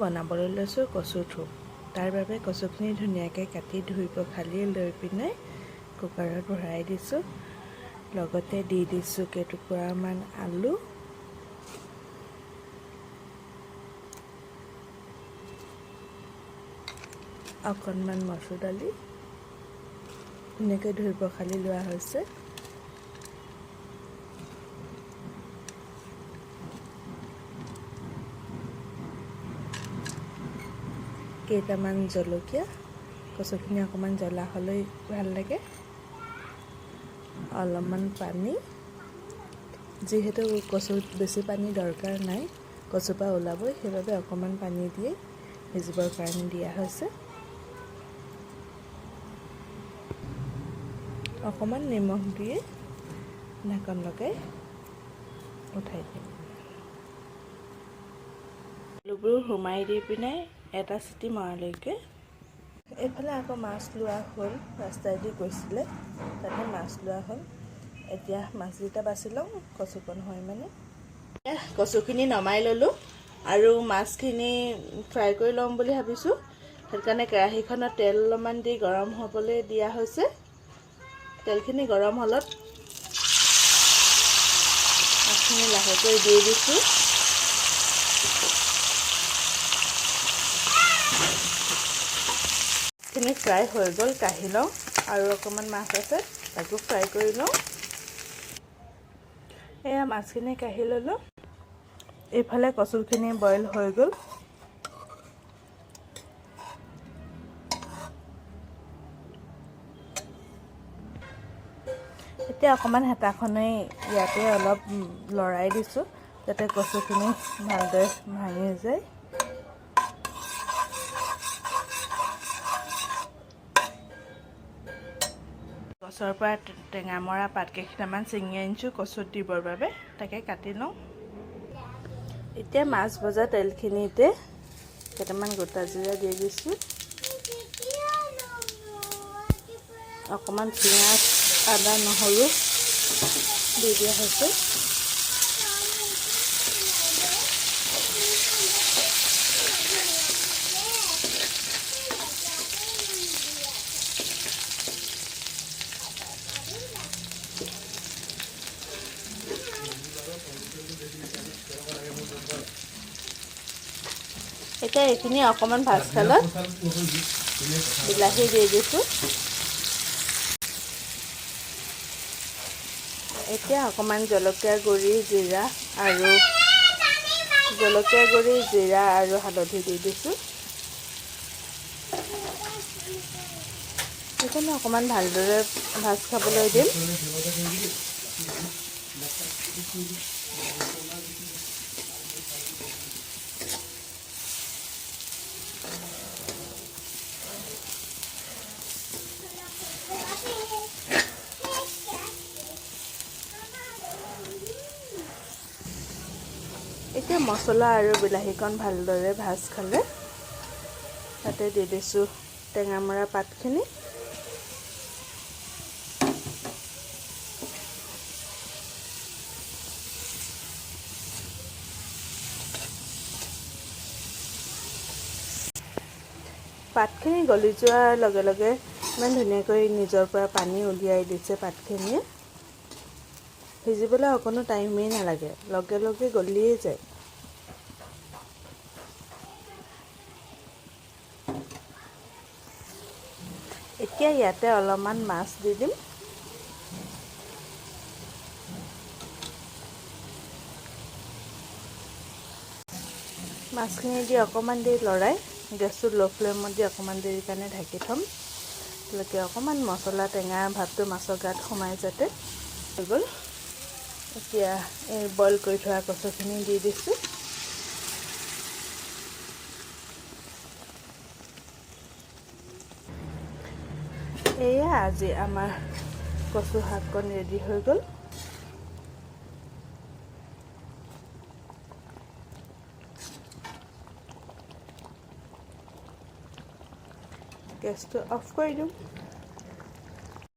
বনাবলৈ লৈছোঁ কচু থোৰ। তাৰ বাবে কচুখিনি ধুনীয়াকৈ কাটি ধুই পখালি লৈ পিনে কুকাৰত ভৰাই দিছোঁ। লগতে দি দিছোঁ কেইটুকুৰামান আলু, অকণমান মচুৰ দালি ধুনীয়াকৈ ধুই পখালি লোৱা হৈছে। কেইটামান জলকীয়া, কচুখিনি অকণমান জ্বলা হ'লেই ভাল লাগে। অলপমান পানী, যিহেতু কচুত বেছি পানী দৰকাৰ নাই, কচুৰ পৰা ওলাবই, সেইবাবে অকণমান পানী দিয়ে সিজিবৰ কাৰণে দিয়া হৈছে। অকণমান নিমখ দিয়ে ঢাকন লগাই উঠাই দিম। আলুবোৰ সুমাই দি পিনে এটা চিটি মৰালৈকে। এইফালে আকৌ মাছ লোৱা হ'ল, ৰাস্তাইদি গৈছিলে, তাতে মাছ লোৱা হ'ল। এতিয়া মাছকেইটা বাছি লওঁ, কচুকণ হয় মানে। কচুখিনি নমাই ল'লোঁ আৰু মাছখিনি ফ্ৰাই কৰি ল'ম বুলি ভাবিছোঁ। সেইকাৰণে কেৰাহীখনত তেল অলপমান দি গৰম হ'বলৈ দিয়া হৈছে। তেলখিনি গৰম হ'লত মাছখিনি লাহেকৈ দি দিছোঁ। খিনি ফ্ৰাই হৈ গ'ল, কাঢ়ি লওঁ। আৰু অকণমান মাছ আছে, তাকো ফ্ৰাই কৰি লওঁ। এয়া মাছখিনি কাঢ়ি ল'লোঁ। এইফালে কচুখিনি বইল হৈ গ'ল। এতিয়া অকণমান হেতাখনেই ইয়াতে অলপ লৰাই দিছোঁ, যাতে কচুখিনি ভালদৰে ভাঙি যায়। গছৰ পৰা টেঙা মৰা পাত কেইটামান ছিঙি আনিছোঁ কচুত দিবৰ বাবে, তাকে কাটি লওঁ। এতিয়া মাছ ভজা তেলখিনিতে কেইটামান গোটা জিৰা দি দিছোঁ। অকণমান পিঁয়াজ, আদা, নহৰু দি দিয়া হৈছে। এতিয়া এইখিনি অকণমান ভাজ খালত বিলাহী দি দিছোঁ। এতিয়া অকণমান জলকীয়া গুড়ি, জিৰা আৰু হালধি দি দিছোঁ। সেইকাৰণে অকণমান ভালদৰে ভাজ খাবলৈ দিম। এতিয়া মছলা আৰু বিলাহীকণ ভালদৰে ভাজ খালে তাতে দি দিছোঁ টেঙামৰা পাতখিনি। পাতখিনি গলি যোৱাৰ লগে লগে ইমান ধুনীয়াকৈ নিজৰ পৰা পানী উলিয়াই দিছে পাতখিনিয়ে। সিজিবলৈ অকণো টাইমেই নালাগে, লগে লগে গলিয়ে যায়। এতিয়া ইয়াতে অলপমান মাছ দি দিম। মাছখিনি দি অকণমান দেৰি লৰাই গেছটো ল' ফ্লেমত দি অকণমান দেৰি কাৰণে ঢাকি থ'ম। তালৈকে অকণমান মছলা টেঙা ভাৱটো মাছৰ গাত সোমাই যাতে হৈ গ'ল। এতিয়া এই বইল কৰি থোৱা কচুখিনি দি দিছোঁ। এয়া আজি আমাৰ কচু শাককণ ৰেডি হৈ গ'ল। গেছটো অফ কৰি দিওঁ।